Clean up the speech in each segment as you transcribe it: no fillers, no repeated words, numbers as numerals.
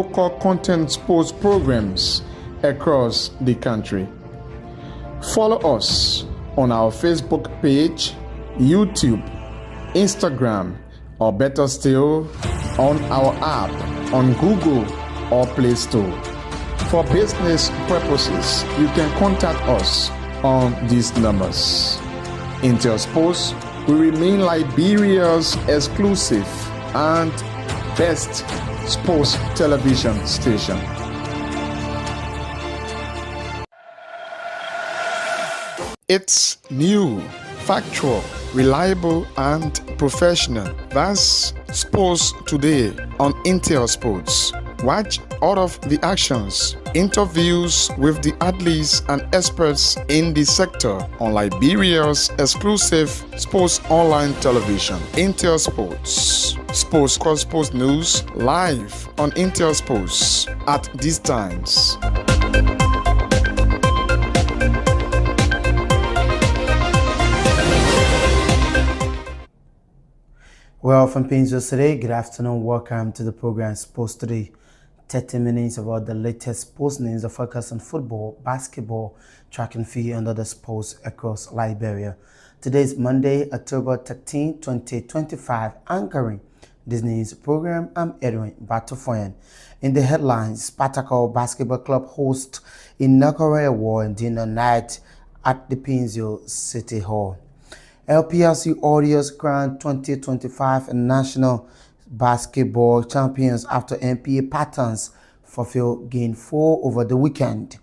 local content sports programs across the country. Follow us on our Facebook page, YouTube, Instagram, or better still, on our app on Google or Play Store. For business purposes, you can contact us on these numbers. Intel Sports will remain Liberia's exclusive and best sports television station. It's new, factual, reliable, and professional. That's Sports Today on Intel Sports. Watch all of the actions, interviews with the athletes and experts in the sector on Liberia's exclusive sports online television, Intel Sports. Sports news live on Intel Sports at these times. Well, from Pinzo today, good afternoon. Welcome to the program Sports Today. 30 minutes about the latest sports news, the focus on football, basketball, track and field, and other sports across Liberia. Today is Monday, October 13, 2025. Anchoring this news program, I'm Edwin Batofoyan. In the headlines, Spartaco Basketball Club hosts inaugural award and dinner night at the Pinzo City Hall. LPLC Warriors crowned 2025 National Basketball Champions after NPA Patterns fulfilled Game 4 over the weekend.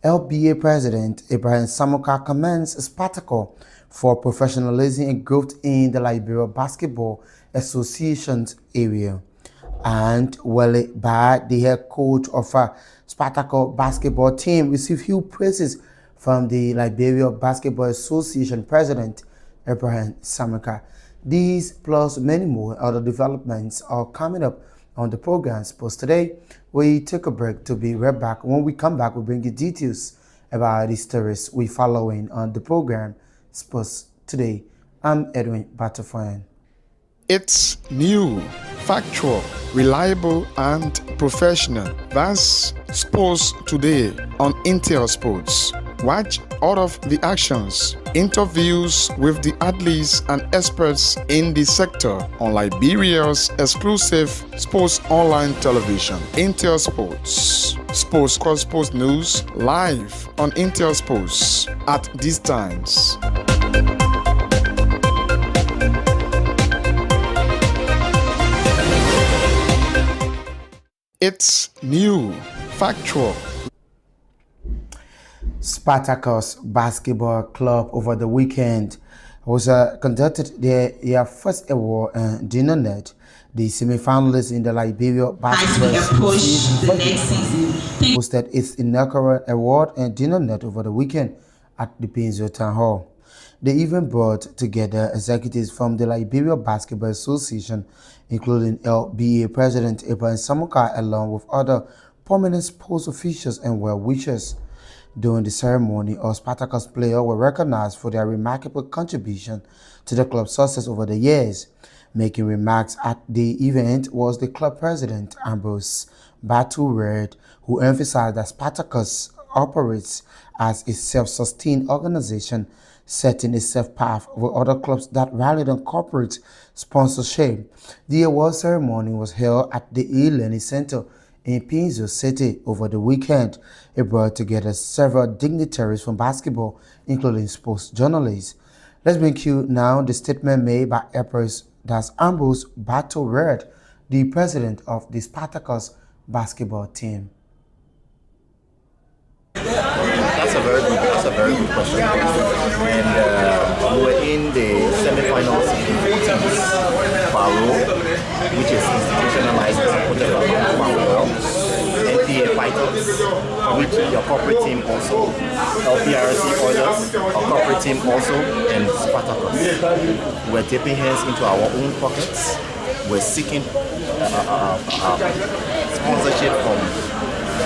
LBA President Ibrahim Samuka commends Spartaco for professionalism and growth in the Liberia Basketball Association's area. And Wale Ba, the head coach of Spartaco basketball team, received huge praises from the Liberia Basketball Association President Ibrahim Samuka. These plus many more other developments are coming up on the program Sports Today. We take a break to be right back. When we come back, we'll bring you details about the stories we're following on the program Sports Today. I'm Edwin Batofoyan. It's new, factual, reliable, and professional. That's Sports Today on Intel Sports. Watch all of the actions, interviews with the athletes and experts in the sector on Liberia's exclusive sports online television, Intel Sports. Sports news live on Intel Sports at these times. It's new, factual. Spartacus Basketball Club over the weekend was conducted their first award dinner night. The semi-finalists in the Liberia Basketball Association hosted its inaugural award and dinner night over the weekend at the Pinzo Town Hall. They even brought together executives from the Liberia Basketball Association, including LBA President Ibrahim Samuka, along with other prominent sports officials and well-wishers. During the ceremony, all Spartacus players were recognized for their remarkable contribution to the club's success over the years. Making remarks at the event was the club president, Ambrose Batu-Red, who emphasized that Spartacus operates as a self-sustained organization, setting a safe path with other clubs that rallied on corporate sponsorship. The award ceremony was held at the E-Learning Center in Pinzo City over the weekend. It brought together several dignitaries from basketball, including sports journalists. Let's bring you now the statement made by Ambrose Batu-Red, the president of the Spartacus basketball team. That's a very good question. And we were in the semi-finals in Paro, which is institutionalized and supported by Manuel, NPA Fighters, which your corporate team also, LPRC Oilers, our corporate team also, and Spartacus. We're dipping hands into our own pockets. We're seeking sponsorship from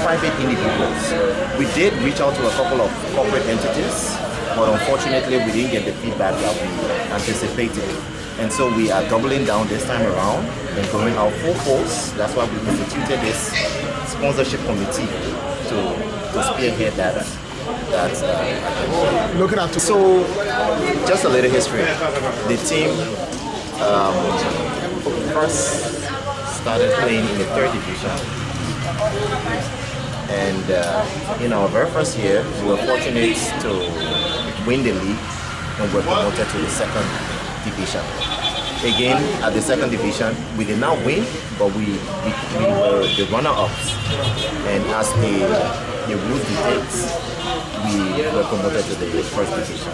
private individuals. We did reach out to a couple of corporate entities, but unfortunately we didn't get the feedback that we anticipated. And so we are doubling down this time around and going out full force. That's why we instituted this sponsorship committee to spearhead that. Looking at So, just a little history. The team first started playing in the 3rd division, and in our very first year, we were fortunate to win the league and were promoted to the 2nd division. Again, at the 2nd division, we did not win, but we were the runner-ups, and as the rules dictates, we were promoted to the 1st division.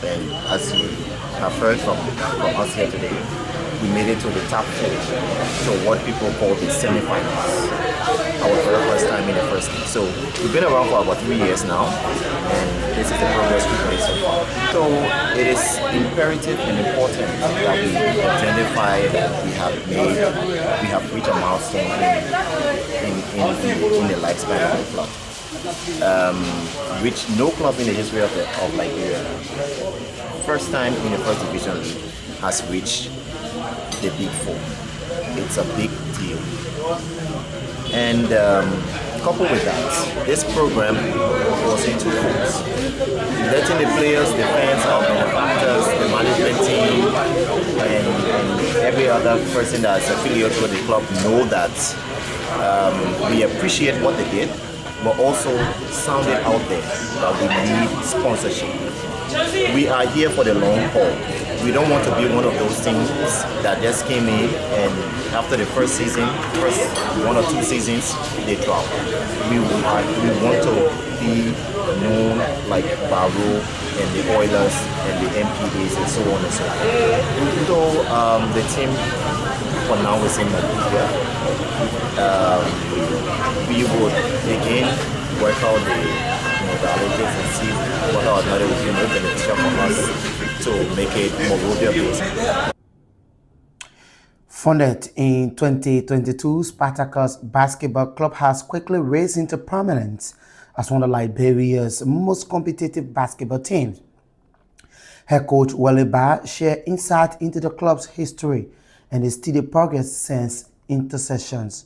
And as you have heard from us here today, we made it to the top 4, so what people call the semi-finals. Our very first time in the 1st league. So we've been around for about 3 years now, and this is the progress we've made so far. So it is imperative and important that we identify that we have reached a milestone in the lifespan of the club. Which no club in the history of Liberia, first time in the 1st division league, has reached the Big 4. It's a big deal. And coupled with that, this program was in 2 folds. Letting the players, the fans, our benefactors, the management team, and every other person that is affiliated with the club know that we appreciate what they did, but also sound it out there that we need sponsorship. We are here for the long haul. We don't want to be one of those teams that just came in and after the first season, first 1 or 2 seasons, they drop. We want to be known like Barrow and the Oilers and the MPAs and so on and so forth. So the team for now is in Nigeria. We would again work out the modalities and see what our model would be more beneficial for us to make it more based. Founded in 2022, Spartacus Basketball Club has quickly risen into prominence as one of Liberia's most competitive basketball teams. Head coach Wale Ba shared insight into the club's history and its steady progress since intercessions.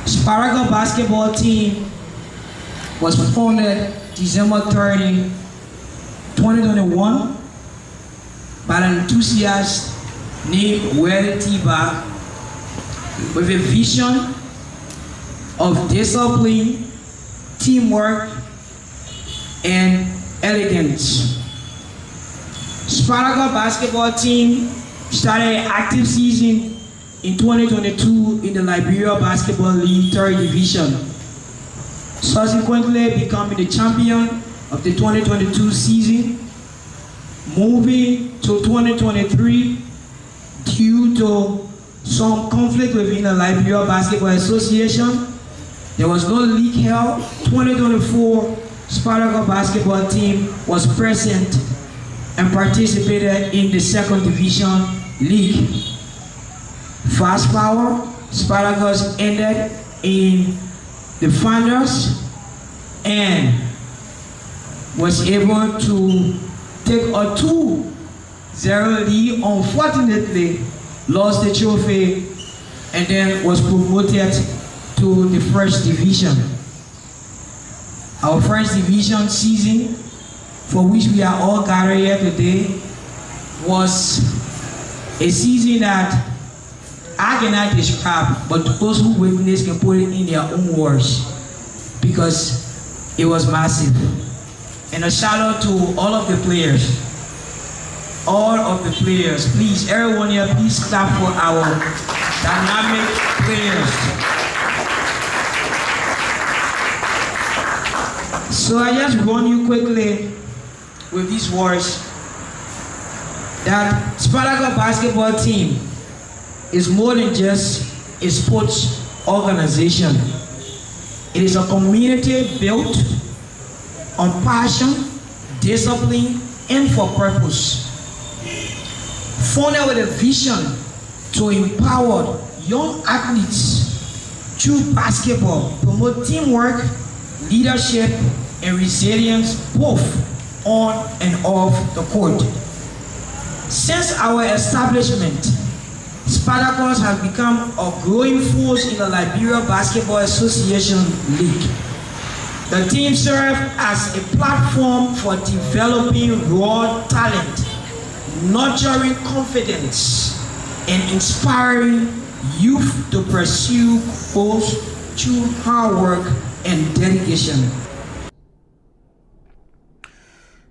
Spartacus basketball team was founded December 30, 2021 by an enthusiast named Wale Tiba with a vision of discipline, teamwork, and elegance. Spartacus basketball team started an active season in 2022 in the Liberia Basketball League 3rd Division, subsequently becoming the champion of the 2022 season, moving to 2023 due to some conflict within the Liberia Basketball Association. There was no league held. 2024 Spartacus basketball team was present and participated in the 2nd Division League. Fast forward, Spartacus ended in the finals and was able to take a 2-0 lead. Unfortunately, lost the trophy and then was promoted to the 1st division. Our 1st division season, for which we are all gathered here today, was a season that I cannot describe, but those who witness can put it in their own words, because it was massive. And a shout out to all of the players. All of the players, please, everyone here, please clap for our dynamic players. So I just run you quickly with these words that Spartacus basketball team is more than just a sports organization. It is a community built on passion, discipline, and for purpose. Founded with a vision to empower young athletes through basketball, promote teamwork, leadership, and resilience both on and off the court. Since our establishment, Spartacus has become a growing force in the Liberia Basketball Association League. The team serves as a platform for developing raw talent, nurturing confidence, and inspiring youth to pursue goals through hard work and dedication.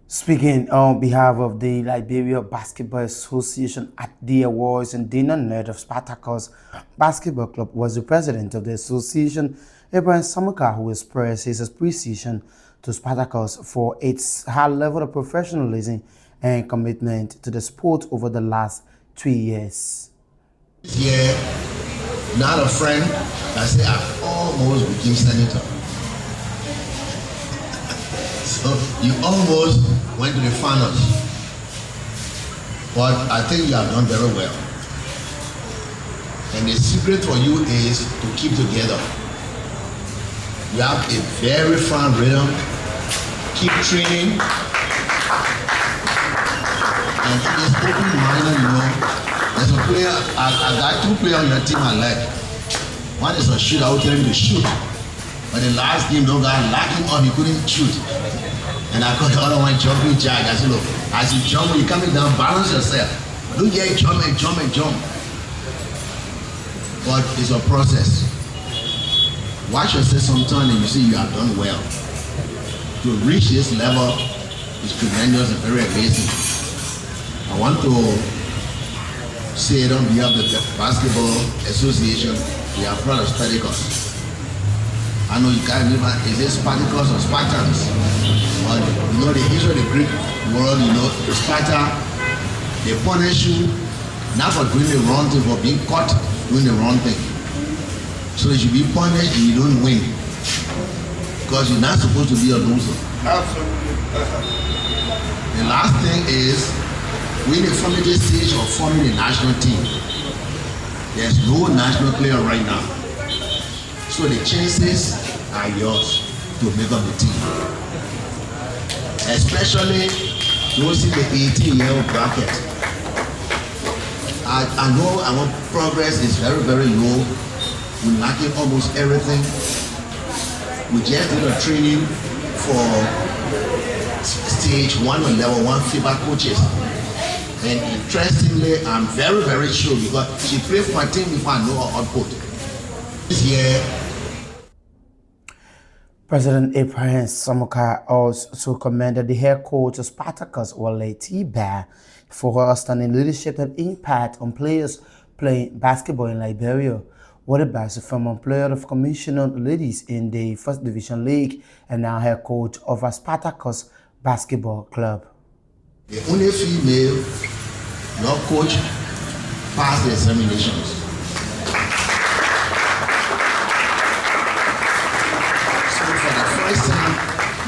Speaking on behalf of the Liberia Basketball Association at the awards, and Dina Nerd of Spartacus Basketball Club was the president of the association, Abraham Samuka, who expressed his appreciation to Spartacus for its high level of professionalism and commitment to the sport over the last 3 years. This year, not a friend, I say I almost became senator. So you almost went to the finals, but I think you have done very well. And the secret for you is to keep together. You have a very fine rhythm. Keep training. And it's open-minded, you know. There's a player, I got 2 players on your team I like. One is a shooter, I will tell him to shoot. But the last game, no guy locked him up, he couldn't shoot. And I called the other one jumping jack. I said, look, as you jump, you're coming down, balance yourself. Don't get jump and jump and jump. But it's a process. Watch yourself sometime and you see you have done well. To reach this level is tremendous and very amazing. I want to say it on behalf of the Basketball Association, we are proud of Spartacus. I know you can't remember, is it Spartacus or Spartans? But you know the history of the Greek world, you know, Sparta, they punish you not for doing the wrong thing, for being caught doing the wrong thing. So you should be punished and you don't win. Because you're not supposed to be a loser. Absolutely. The last thing is, we're in the forming stage of forming a national team. There's no national player right now. So the chances are yours to make up the team. Especially those in the 18-year-old bracket. I know our progress is very, very low. We're lacking almost everything. We just did a training for stage 1 or level 1 FIBA coaches. And interestingly, I'm very, very sure because she played for my team before I know her output. This year, President Abraham Samuka also commended the head coach of Spartacus, Wale T-Bear, for her outstanding leadership and impact on players playing basketball in Liberia. Wale is a former player of Commissioner Ladies in the First Division League and now head coach of a Spartacus Basketball Club. The only female your coach passed the examinations.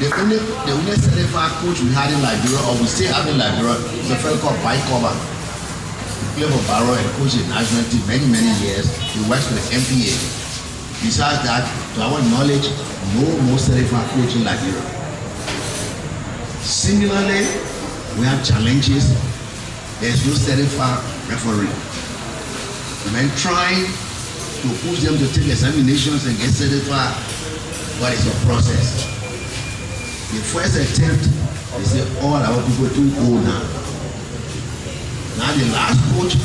The only certified coach we had in Liberia, or we still have in Liberia, is a fellow called Mike Coburn. He played for Barrow and coached the national team many years. He works for the MPA. Besides that, to our knowledge, no more certified coach in Liberia. Similarly, we have challenges. There's no certified referee. We've been trying to push them to take examinations and get certified, but it's a process. The first attempt, they say all our people too old now. Now the last coach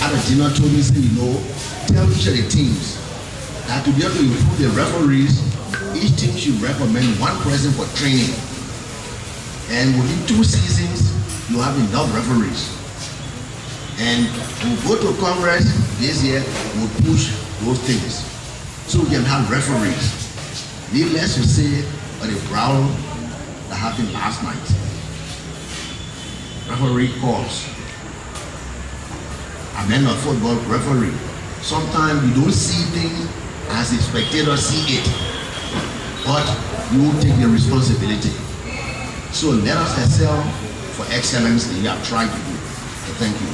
at the dinner told me, say, you know, tell each of the teams that to be able to improve the referees, each team should recommend one person for training. And within 2 seasons, you have enough referees. And we'll go to Congress this year, we'll push those things so we can have referees. Needless to say, the brawl that happened last night. Referee calls. I'm not a football referee. Sometimes you don't see things as the spectator see it, but you will take the responsibility. So let us excel for excellence that you have tried to do. So thank you.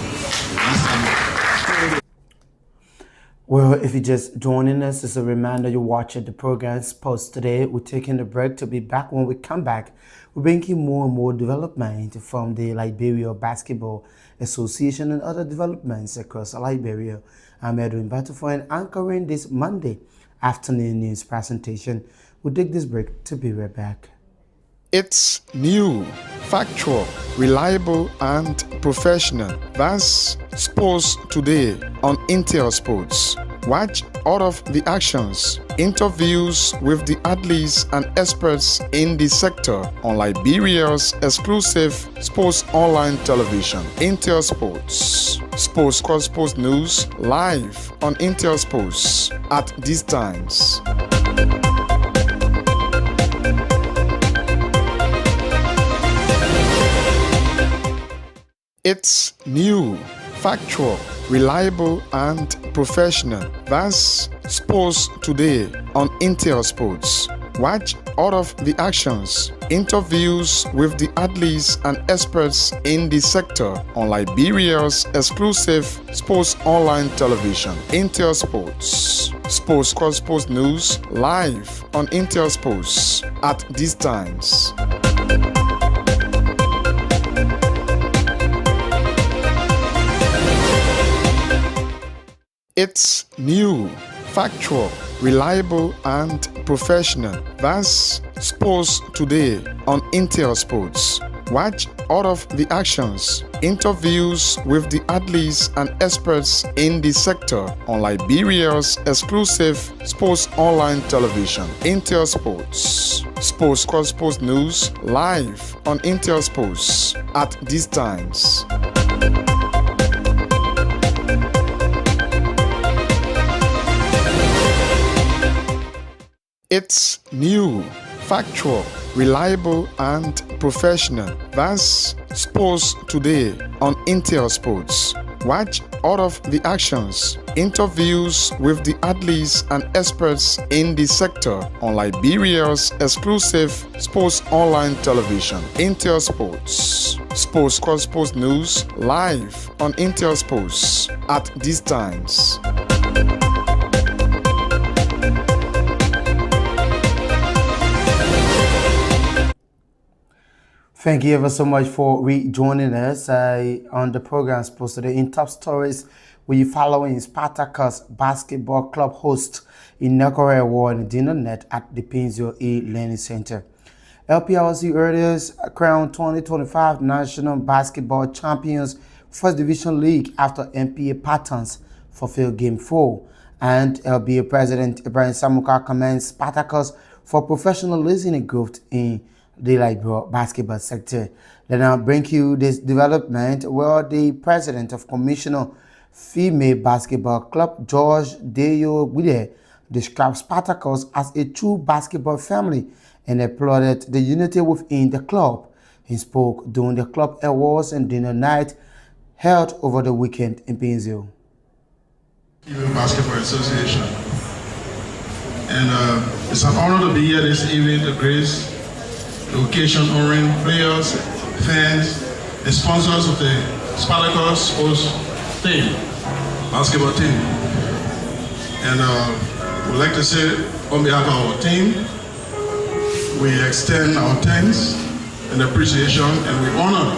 Well, if you're just joining us, it's a reminder you're watching the program Sports Today. We're taking a break to be back. When we come back, we're bringing more and more development from the Liberia Basketball Association and other developments across Liberia. I'm Edwin Batufo, anchoring this Monday afternoon news presentation. We'll take this break to be right back. It's new, factual, reliable, and professional. That's Sports Today on Intel Sports. Watch all of the actions, interviews with the athletes and experts in the sector on Liberia's exclusive sports online television, Intel Sports. Sports Cross Sports News live on Intel Sports at these times. It's new, factual, reliable, and professional. That's Sports Today on Intel Sports. Watch all of the actions, interviews with the athletes and experts in the sector on Liberia's exclusive sports online television, Intel Sports. Sports Cross Sports News live on Intel Sports at these times. It's new, factual, reliable, and professional. That's Sports Today on Intel Sports. Watch all of the actions, interviews with the athletes and experts in the sector on Liberia's exclusive sports online television, Intel Sports. Sports Cross Sports News live on Intel Sports at these times. It's new, factual, reliable, and professional. That's Sports Today on Intel Sports. Watch all of the actions, interviews with the athletes and experts in the sector on Liberia's exclusive sports online television, Intel Sports. Sports Cross Sports News live on Intel Sports at these times. Thank you ever so much for rejoining us on the program Sports Today. In top stories, we following Spartacus Basketball Club host in Nekore Award in dinner net at the Pinzio E Learning Center. LPLC Earthers crowned 2025 National Basketball Champions First Division League after NPA Patterns fulfilled Game 4. And LBA President Ibrahim Samuka commends Spartacus for professionalism and growth in the Liberia basketball sector. Then I'll bring you this development where the president of Commissioner Female Basketball Club, George Deyo Guide, described Spartacus as a true basketball family and applauded the unity within the club. He spoke during the club awards and dinner night held over the weekend in Pinzio. Female Basketball Association. And it's an honor to be here this evening to grace the occasion honoring players, fans, and sponsors of the Spartacus sports team, basketball team. And we'd like to say on behalf of our team, we extend our thanks and appreciation, and we honor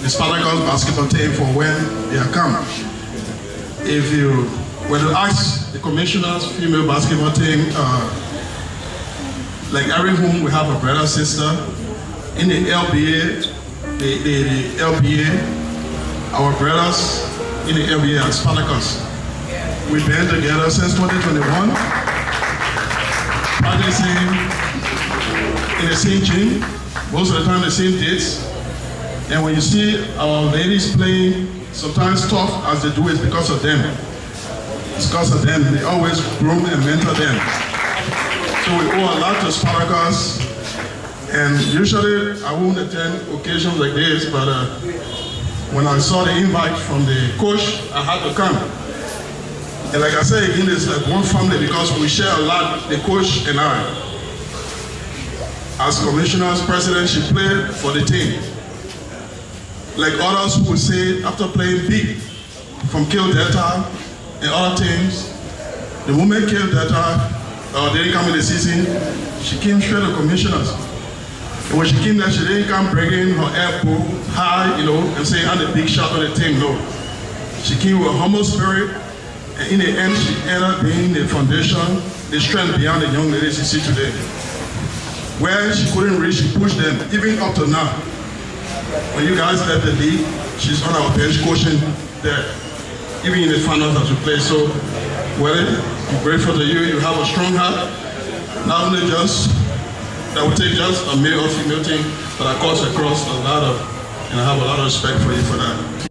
the Spartacus basketball team for when they have come. If you were to ask the commissioner's female basketball team, like every home, we have a brother, sister. In the LBA, the LBA, our brothers in the LBA are Spartacus. We've been together since 2021, practicing in the same gym, most of the time the same dates. And when you see our ladies playing, sometimes tough as they do it because of them. It's because of them. They always groom and mentor them. So we owe a lot to Spartacus, and usually I won't attend occasions like this, but when I saw the invite from the coach, I had to come. And like I said again, it's like one family because we share a lot, the coach and I. As commissioner's president, she played for the team. Like others who would say, after playing big from Kill Delta and other teams, the woman Kill Delta, they didn't come in the season, she came straight to commissioners. And when she came there, she didn't come bringing her elbow high, and saying, I'm the big shot of the team, no. She came with a humble spirit, And in the end, she ended up being the foundation, the strength behind the young ladies you see today. Where she couldn't reach, she pushed them, even up to now. When you guys left the league, she's on our bench coaching there, even in the finals that we play. So, well, I'm grateful to you. You have a strong heart. Not only just, that will take just a male or female team, but of course across a lot of, and I have a lot of respect for you for that.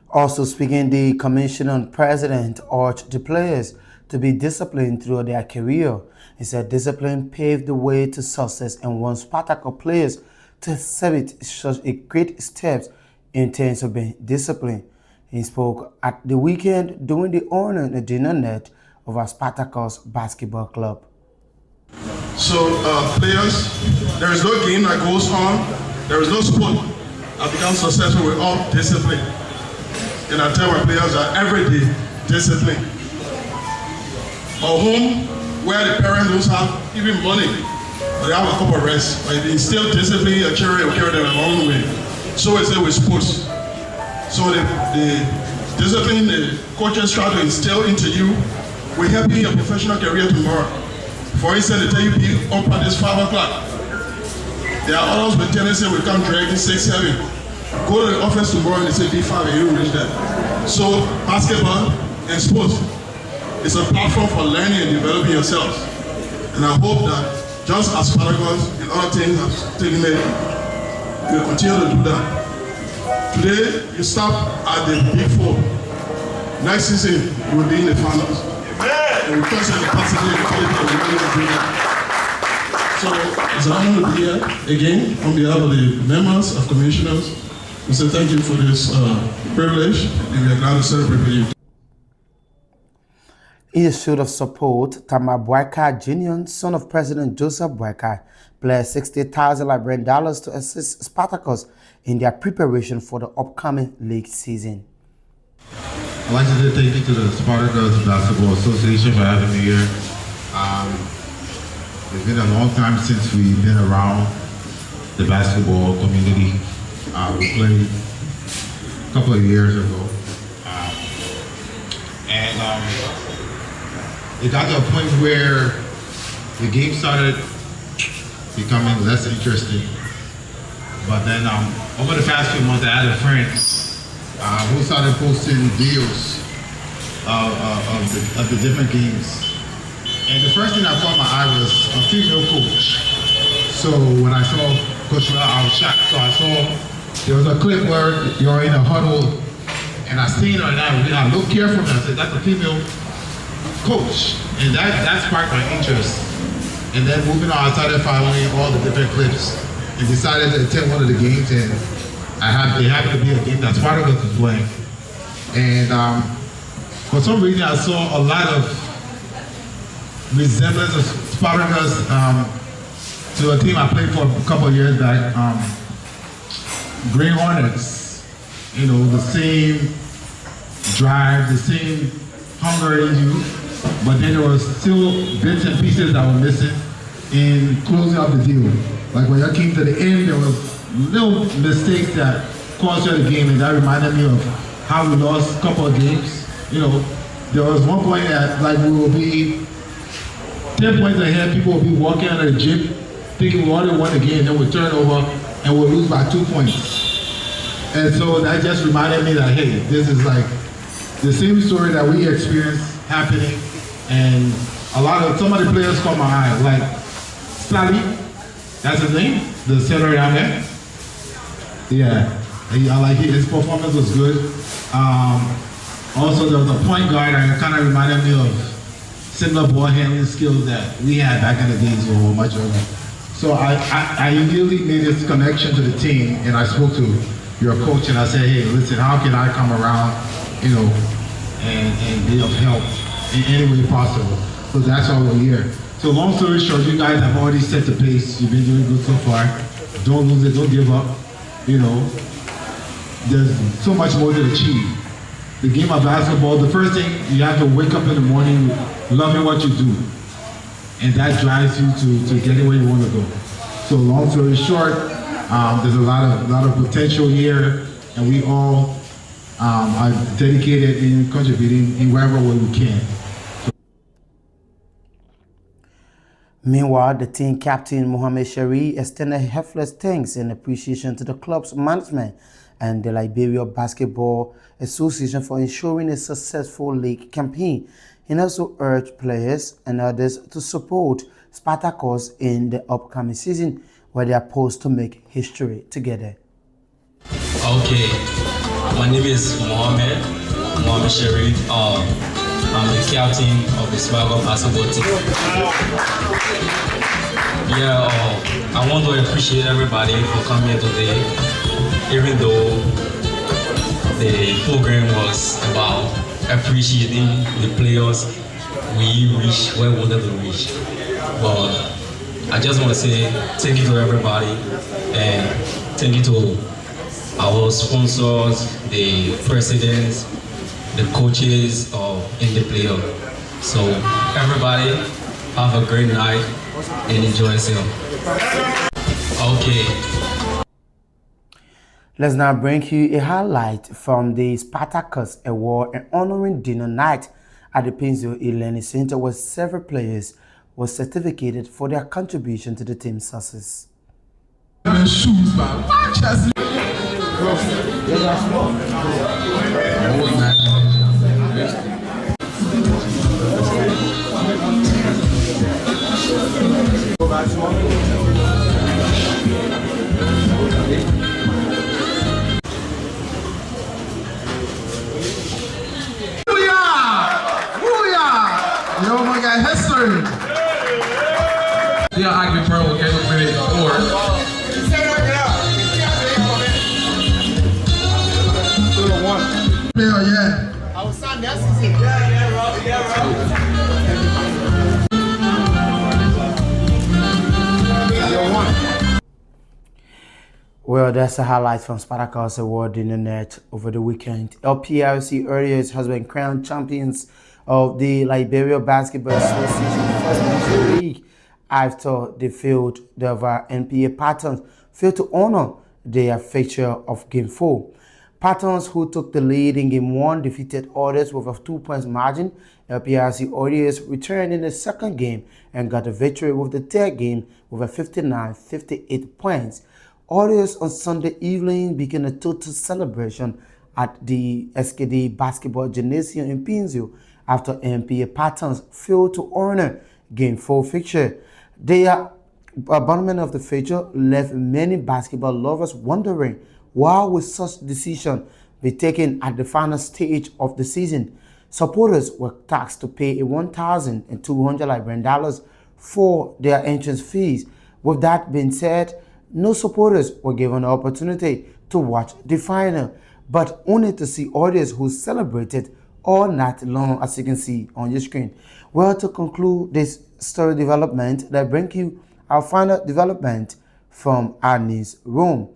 Also speaking, the commissioner president urged the players to be disciplined throughout their career. He said discipline paved the way to success and wants Spartacus players to exhibit such a great steps in terms of being disciplined. He spoke at the weekend during the honor and dinner night of our Spartacus basketball club. So players, there is no game that goes on, there is no sport that becomes successful without discipline. And I tell my players that every day, discipline. A home where the parents don't have even money, but they have a couple of rest. But if you instill discipline, your children will carry them a long way. So is it with sports. So the discipline the coaches try to instill into you will help you in your professional career tomorrow. For instance, they tell you be up at this 5 o'clock. There are others with tendency will come directly 6, 7. Go to the office tomorrow and they say B5 and you will reach that. So basketball and sports is a platform for learning and developing yourselves. And I hope that just as Spartacus and other things have taken it, we'll continue to do that. Today, you stop at the Big Four. Next season, you will be in the finals. And we consider the possibility of doing that. So it's an honor to be here again on behalf of the members of commissioners. We say thank you for this privilege, and we are glad to celebrate with you. In a show of support, Tamar Boyka Jr., son of President Joseph Boyka, pledged $60,000 Liberian dollars to assist Spartacus in their preparation for the upcoming league season. I'd like to say thank you to the Spartacus Basketball Association for having me here. It's been a long time since we've been around the basketball community. We played a couple of years ago. It got to a point where the game started becoming less interesting. But then over the past few months, I had a friend who started posting videos of the different games. And the first thing that caught my eye was a female coach. So when I saw Coach Mel, I was shocked. So I saw there was a clip where you're in a huddle, and I seen her and I looked carefully and I said, that's a female coach. And that sparked my interest. And then moving on, I started following all the different clips and decided to attend one of the games, and it happened to be a game that Spartacus was playing. And for some reason, I saw a lot of resemblance of Spartacus to a team I played for a couple of years back, Green Hornets. You know, the same drive, the same hunger in you, but then there was still bits and pieces that were missing in closing up the deal. Like when I came to the end, there was little mistakes that cost you the game, and that reminded me of how we lost a couple of games. You know, there was one point that like we will be 10 points ahead, people will be walking out of the gym thinking we already won the game, then we'll turn over and we'll lose by 2 points. And so that just reminded me that, hey, this is like the same story that we experienced happening, and some of the players caught my eye, like Sally, that's his name, the center down there. Yeah, I like it. His performance was good. Also, there was a point guard that kind of reminded me of similar ball handling skills that we had back in the days when we were much older. So I immediately made this connection to the team, and I spoke to your coach, and I said, hey, listen, how can I come around, you know, and be of help in any way possible? So that's why we're here. So long story short, you guys have already set the pace. You've been doing good so far. Don't lose it, don't give up. You know, there's so much more to achieve. The game of basketball, the first thing, you have to wake up in the morning loving what you do. And that drives you to getting where you want to go. So long story short, there's a lot of potential here, and we all are dedicated in contributing in whatever way we can. Meanwhile, the team captain Mohamed Sherry extended heartfelt thanks and appreciation to the club's management and the Liberia Basketball Association for ensuring a successful league campaign. He also urged players and others to support Spartacus in the upcoming season, where they are poised to make history together. Okay, my name is Mohamed Sherry. I'm the captain of the Spartacus basketball team. Yeah, I want to appreciate everybody for coming here today, even though the program was about appreciating the players we reached where we wanted to reach. But I just want to say thank you to everybody and thank you to our sponsors, the presidents, the coaches, and the player. So everybody have a great night and enjoy yourself. Okay. Let's now bring you a highlight from the Spartacus Award and honoring dinner night at the Painesville Learning Center, where several players were certificated for their contribution to the team's success. Yo, my guy, history. Yeah, I can pro okay, minute four. Player, yeah. Well, that's a highlight from Spartacus Award in the net over the weekend. LPRC Warriors has been crowned champions of the Liberia Basketball Association First National League after they failed the NPA Patterns failed to honor their fixture of Game 4. Patterns, who took the lead in Game 1, defeated others with a 2-point margin. LPRC Warriors returned in the second game and got a victory with the third game with a 59-58 points. Warriors on Sunday evening began a total celebration at the SKD Basketball Gymnasium in Painesville after NPA Patterns failed to honor Game 4 fixture. Their abandonment of the fixture left many basketball lovers wondering why would such decision be taken at the final stage of the season. Supporters were tasked to pay $1,200 Liberian for their entrance fees. With that being said, no supporters were given the opportunity to watch the final, but only to see audience who celebrated all night long, as you can see on your screen. Well, to conclude this story development, let's bring you our final development from our newsroom.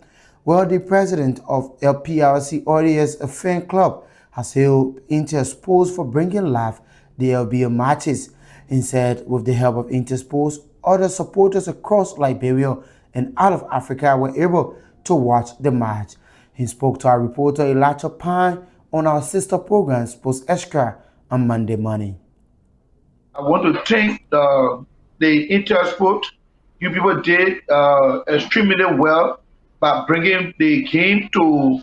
Well, the president of LPRC Warriors fan club has hailed Intersport for bringing live the LBO matches. He said with the help of Intersport, other supporters across Liberia and out of Africa were able to watch the match. He spoke to our reporter Elijah Pine on our sister program Sports Extra on Monday morning. I want to thank the Intersport. You people did extremely well by bringing the game to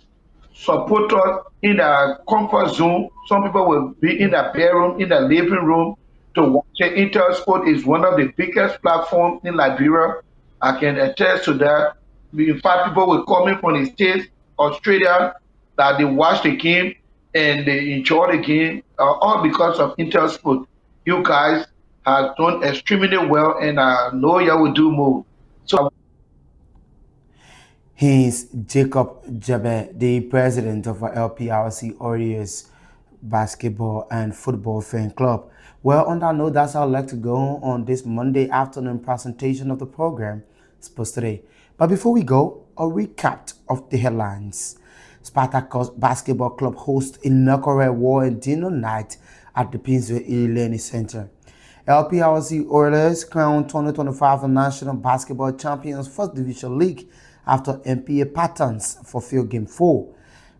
support us in the comfort zone. Some people will be in the bedroom, in the living room to watch it. Intersport is one of the biggest platforms in Liberia. I can attest to that. In fact, people will come in from the States, Australia, that they watch the game and they enjoy the game, all because of Intersport. You guys have done extremely well, and I know you will do more. So, he's Jacob Jabe, the president of our LPRC Warriors Basketball and Football Fan Club. Well, on that note, that's how I'd like to go on this Monday afternoon presentation of the program, Sports Today. But before we go, a recap of the headlines. Spartacus Basketball Club hosts inaugural war and dinner night at the Painesville Learning Center. LPRC Warriors crowned 2025 National Basketball Champions First Division League after NPA Patterns fulfilled Game 4.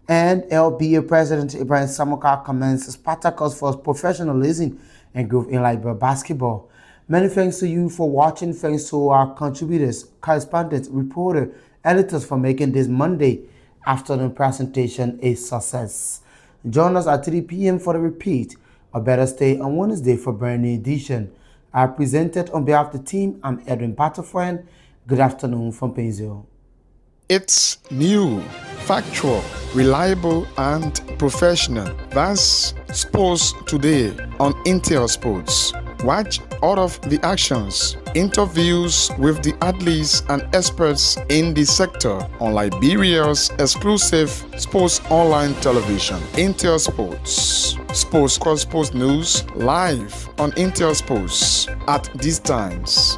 And LBA President Ibrahim Samuka commends Spartacus for professionalism and growth in Liberia basketball. Many thanks to you for watching. Thanks to our contributors, correspondents, reporters, editors for making this Monday afternoon presentation a success. Join us at 3 p.m. for the repeat, or better stay on Wednesday for brand new edition. I presented on behalf of the team. I'm Edwin Patterfriend. Good afternoon from Painesville. It's new, factual, reliable, and professional. That's Sports Today on Intel Sports. Watch all of the actions, interviews with the athletes and experts in the sector on Liberia's exclusive sports online television, Intel Sports. Sports news live on Intel Sports at these times.